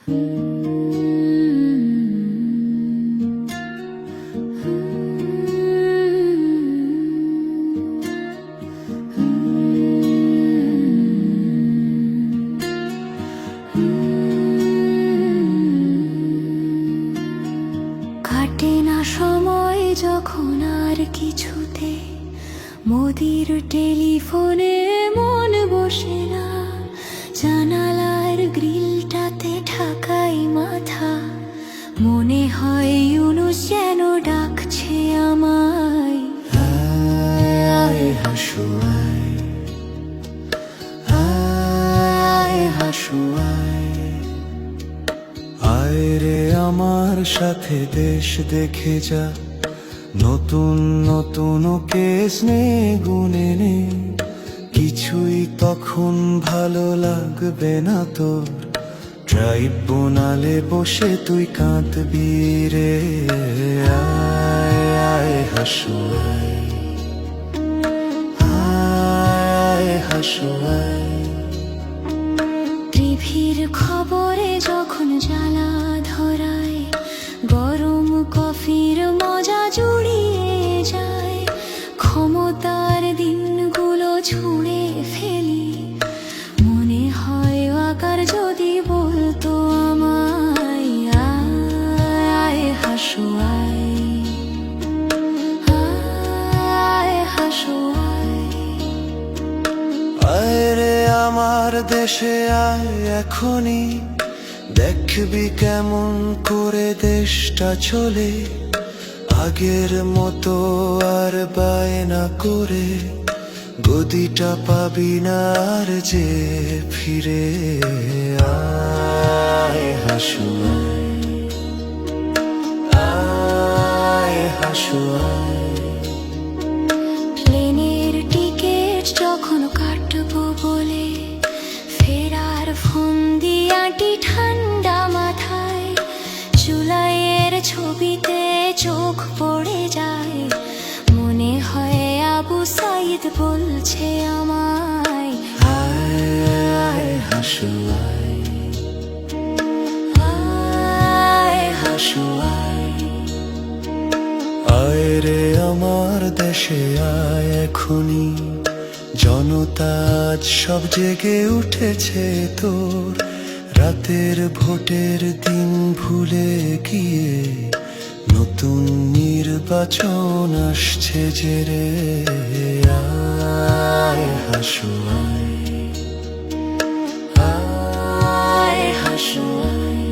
কাটে না সময় যখন আর কিছুতে, মোদির টেলিফোনে মন বসে না, জানালার গ্রিলটাতে ঢাকাই মাথা, মনে হয় ইউনুস যেন ডাকছে আমায়। আয় হাসু আয়, আয় হাসু আয়, আয় রে আমার সাথে দেশ দেখে যা, নতুন নতুন কেস নে গুনে নে, কিছুই তখন ভালো লাগবে না তোর, ট্রাইব্যুনালে বসে তুই কাঁদবি রে। আয় আয় হাসু আয়, আয় হাসু আয়, টিভির খবরে যখন জ্বালা ধরায়, গরম কফির মজা জুড়িয়ে যায়, ক্ষমতার দিনগুলো ছুঁড়ে ফেলি, মনে হয় আকার যদি বলতো আমায়। আয় হাসু আয়, আয় হাসু আয়, আয় রে আমার দেশে আয় এখনই, দেখবি কেমন করে দেশটা চলে, আগের মতো আর বায়না করে গদিটা পাবি না আর যে ফিরে। আয় হাসু আয়, আয় হাসু আয়, প্লেনের টিকিট যখন কাটবো বলে, ফেরার ফন্দিয়াটি ঠান্ডা মাথায়, জুলাইয়ের ছবিতে চোখ পড়ে যায়, মনে হয় আবু সাইদ বলছে আমায়। আয় হাসু আয়, আয় হাসু আয়, আয় রে আমার দেশে আয় এখনই, জনতা আজ সব জেগে উঠেছে তোর, রাতের ভোটের দিন ভুলে গিয়ে নতুন নির্বাচন আসছে যে রে। আয় হাসু আয়, আয় হাসু আয়,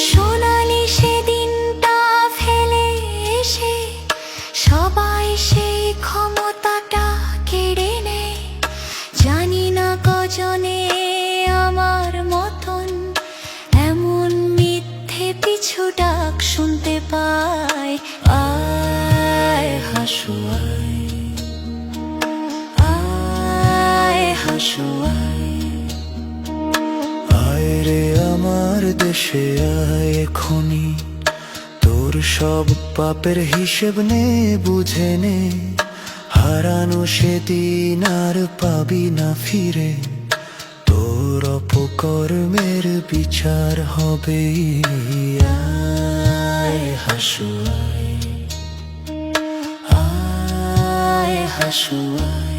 সোনালি সেদিনটা ফেলে এসে সবাই সেই ক্ষমতাটা কেড়ে নেয়, জানি না কজনে আমার মতন এমন মিথ্যে পিছু ডাক শুনতে পায়। আয় হাসু আয়, আয় হাসু আয়, আয় রে আমার দেশে আয় এখনই, তোর সব পাপের হিসেব নে বুঝে নে, হারানো সেদিন আর পাবি না ফিরে, তোর অপকর্মের বিচার হবে। আয় হাসু আয়, আয় হাসু আয়,